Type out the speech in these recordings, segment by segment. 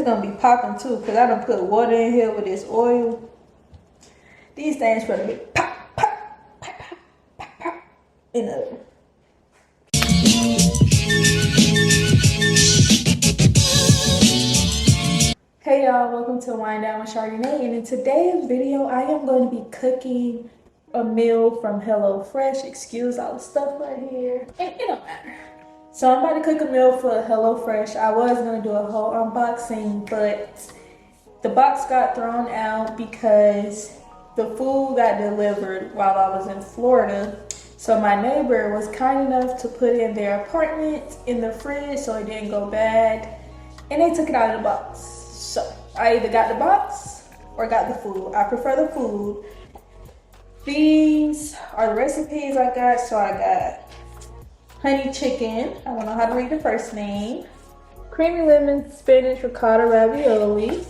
it's gonna be popping too, because I done put water in here with this oil. These things gonna be pop, pop, pop, pop, pop, pop in the oven. Hey y'all, welcome to Wind Down with Chardonnay, and in today's video I am going to be cooking a meal from HelloFresh. Excuse all the stuff right here, it don't matter. So I'm about to cook a meal for HelloFresh. I was going to do a whole unboxing, but the box got thrown out because the food got delivered while I was in Florida. So my neighbor was kind enough to put in their apartment in the fridge so it didn't go bad, and they took it out of the box. So I either got the box or got the food. I prefer the food. These are the recipes I got. So I got honey chicken. I don't know how to read the first name. Creamy lemon spinach ricotta ravioli.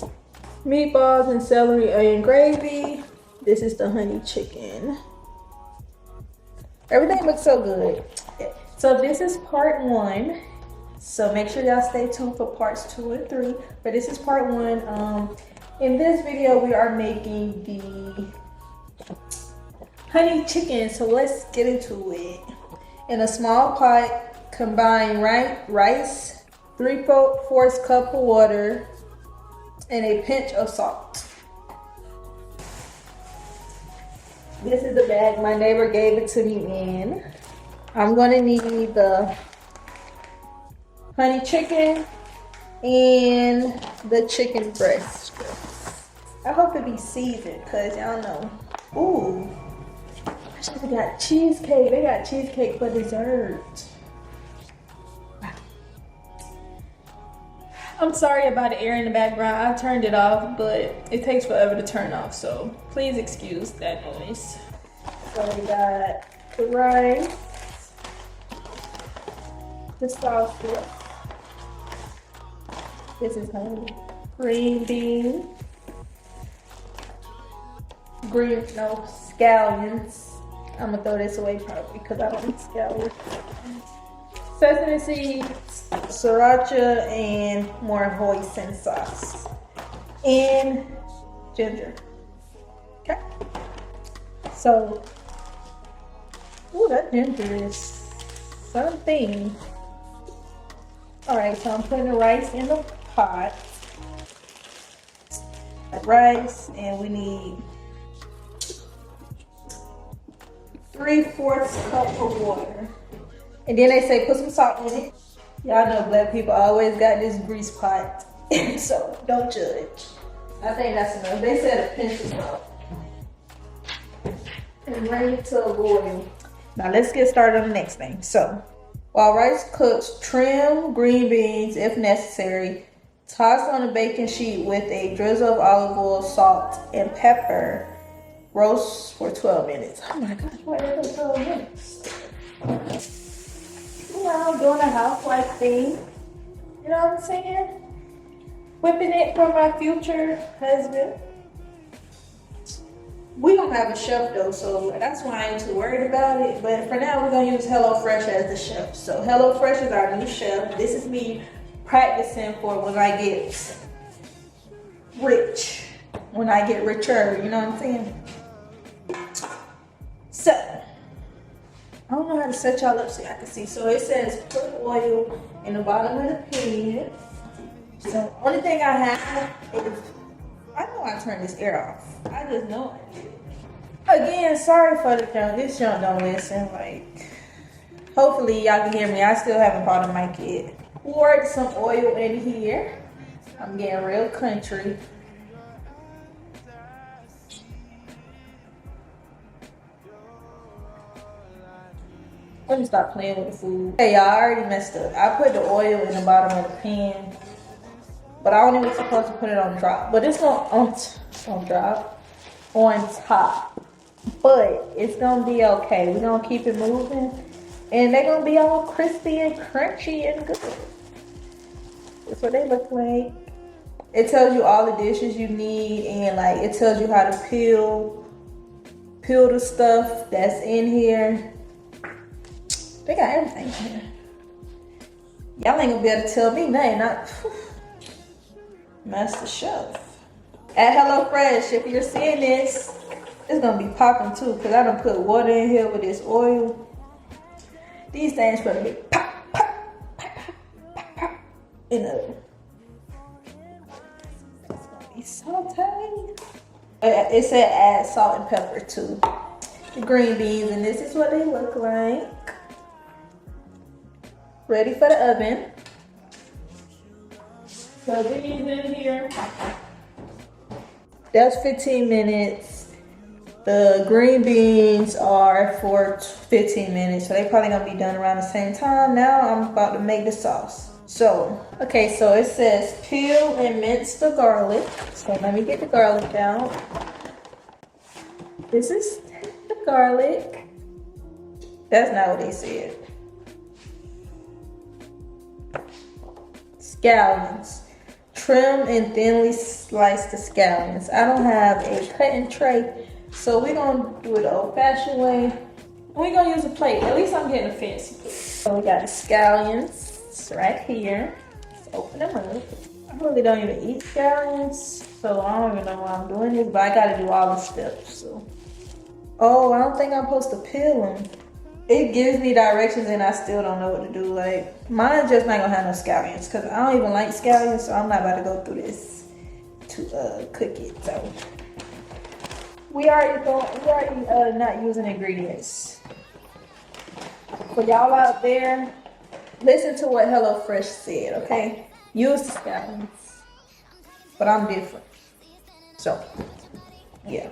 Meatballs and celery onion gravy. This is the honey chicken. Everything looks so good. So this is part 1. So make sure y'all stay tuned for parts 2 and 3. But this is part 1. In this video, we are making the honey chicken. So let's get into it. In a small pot, combine rice, 3/4 cup of water, and a pinch of salt. This is the bag my neighbor gave it to me in. I'm gonna need the honey chicken and the chicken breast. I hope it be seasoned, cause y'all know. Ooh, I should have got cheesecake. They got cheesecake for dessert. Wow. I'm sorry about the air in the background. I turned it off, but it takes forever to turn off, so please excuse that noise. So we got the rice, the sausage. This is honey. Green beans. Scallions. I'm gonna throw this away probably because I don't eat scallions. Sesame seeds, sriracha, and more hoisin sauce. And ginger. Okay. So, ooh, that ginger is something. Alright, so I'm putting the rice in the pot. Rice, and we need 3/4 cup of water. And then they say put some salt in it. Y'all know black people always got this grease pot, so don't judge. I think that's enough. They said a pinch of salt. And bring it to a boil. Now let's get started on the next thing. So while rice cooks, trim green beans if necessary. Toss on a baking sheet with a drizzle of olive oil, salt, and pepper. Roast for 12 minutes. Oh my gosh, why did it 12 minutes? You know, doing a housewife thing. You know what I'm saying? Whipping it for my future husband. We don't have a chef though, so that's why I ain't too worried about it. But for now, we're gonna use HelloFresh as the chef. So HelloFresh is our new chef. This is me practicing for when I get rich. When I get richer, you know what I'm saying? So, I don't know how to set y'all up so y'all can see. So it says put oil in the bottom of the pan. So the only thing I have is, I know I turned this air off. I just know I did. Again, sorry for the junk. This junk don't listen. Like, hopefully y'all can hear me. I still haven't bought a mic yet. Poured some oil in here. I'm getting real country. Let me stop playing with the food. Hey, y'all, I already messed up. I put the oil in the bottom of the pan, but I only was supposed to put it on drop. But it's on drop on top. But it's gonna be okay. We're gonna keep it moving, and they're gonna be all crispy and crunchy and good. That's what they look like. It tells you all the dishes you need, and like it tells you how to peel the stuff that's in here. They got everything in here. Y'all ain't gonna be able to tell me nothing. Master Chef. At HelloFresh, if you're seeing this, it's gonna be popping too, because I done put water in here with this oil. These things gonna be pop, pop, pop, pop, pop, in the it's gonna be sauteing. It said add salt and pepper to the green beans, and this is what they look like. Ready for the oven. So these in here. That's 15 minutes. The green beans are for 15 minutes. So they probably gonna be done around the same time. Now I'm about to make the sauce. So, okay, so it says peel and mince the garlic. So let me get the garlic out. This is the garlic. That's not what they said. Scallions. Trim and thinly slice the scallions. I don't have a cutting tray, so we're gonna do it the old-fashioned way. We're gonna use a plate. At least I'm getting a fancy plate. So we got the scallions right here. Let's open them up. I really don't even eat scallions, so I don't even know why I'm doing this, but I gotta do all the steps. So, oh, I don't think I'm supposed to peel them. It gives me directions and I still don't know what to do. Like, mine's just not gonna have no scallions because I don't even like scallions, so I'm not about to go through this to cook it. So we already not using ingredients. For y'all out there, listen to what HelloFresh said, okay? Use the scallions. But I'm different. So, yeah.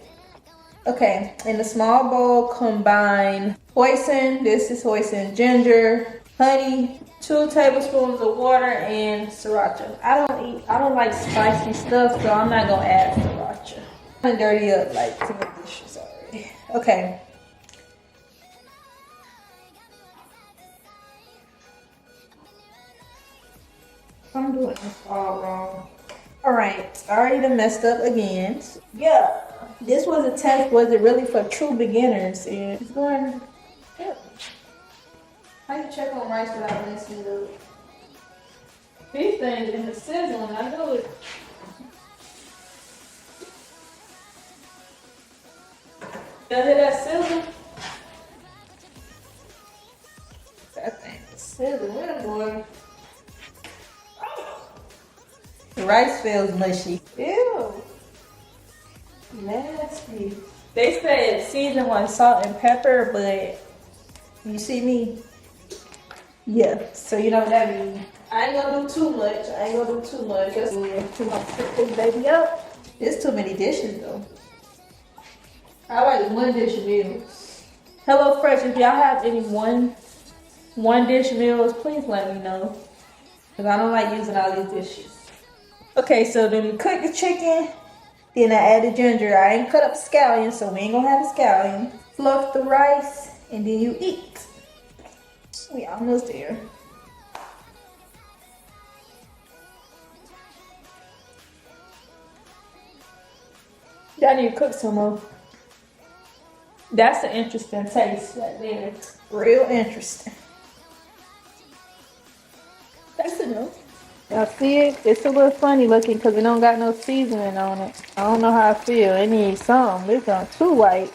Okay, in the small bowl, combine hoisin, this is hoisin ginger, honey, 2 tablespoons of water, and sriracha. I don't like spicy stuff, so I'm not gonna add sriracha. I'm gonna dirty up like 10 dishes already. Okay. I'm doing this all wrong. Alright, I already done messed up again. Yeah. This was a test, was it really for true beginners? And it's going good. How you check on rice without messing it up? These things in the sizzling, I know it. Y'all hear that sizzle? That thing is sizzling, boy. The rice feels mushy. Ew. Nasty. They said season with salt and pepper, but you see me? Yeah, so you know what that means. I ain't gonna do too much. Just pick this baby up. There's too many dishes though. I like 1 dish meals. HelloFresh, if y'all have any one dish meals, please let me know. Because I don't like using all these dishes. Okay, so then you cook the chicken. Then I add the ginger. I ain't cut up scallions, so we ain't gonna have a scallion. Fluff the rice, and then you eat. We almost there. Y'all need to cook some more. That's an interesting taste right there. Real interesting. That's enough. Y'all see it? It's a little funny looking because it don't got no seasoning on it. I don't know how I feel. It needs some. It's on too white.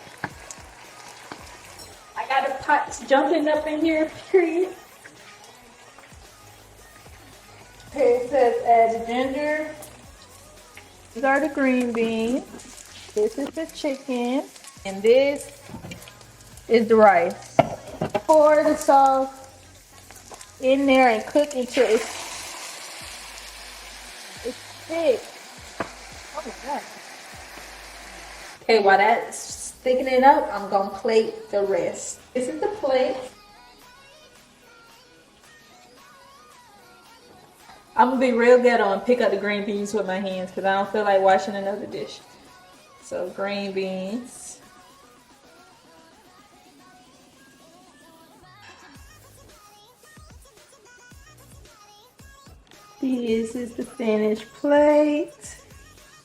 I got the pots jumping up in here, period. Okay, it says add the ginger. These are the green beans. This is the chicken. And this is the rice. Pour the sauce in there and cook until it's thick. Oh my god. Okay, while that's thickening up, I'm gonna plate the rest. This is the plate. I'm gonna be real ghetto and pick up the green beans with my hands because I don't feel like washing another dish. So green beans. This is the finished plate.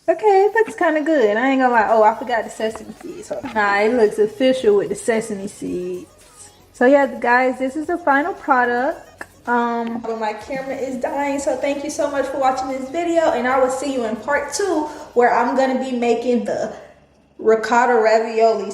Okay, it looks kind of good. I ain't gonna lie. Oh, I forgot the sesame seeds. Nah, it looks official with the sesame seeds. So yeah, guys, this is the final product. But my camera is dying, so thank you so much for watching this video, and I will see you in part 2 where I'm gonna be making the ricotta ravioli.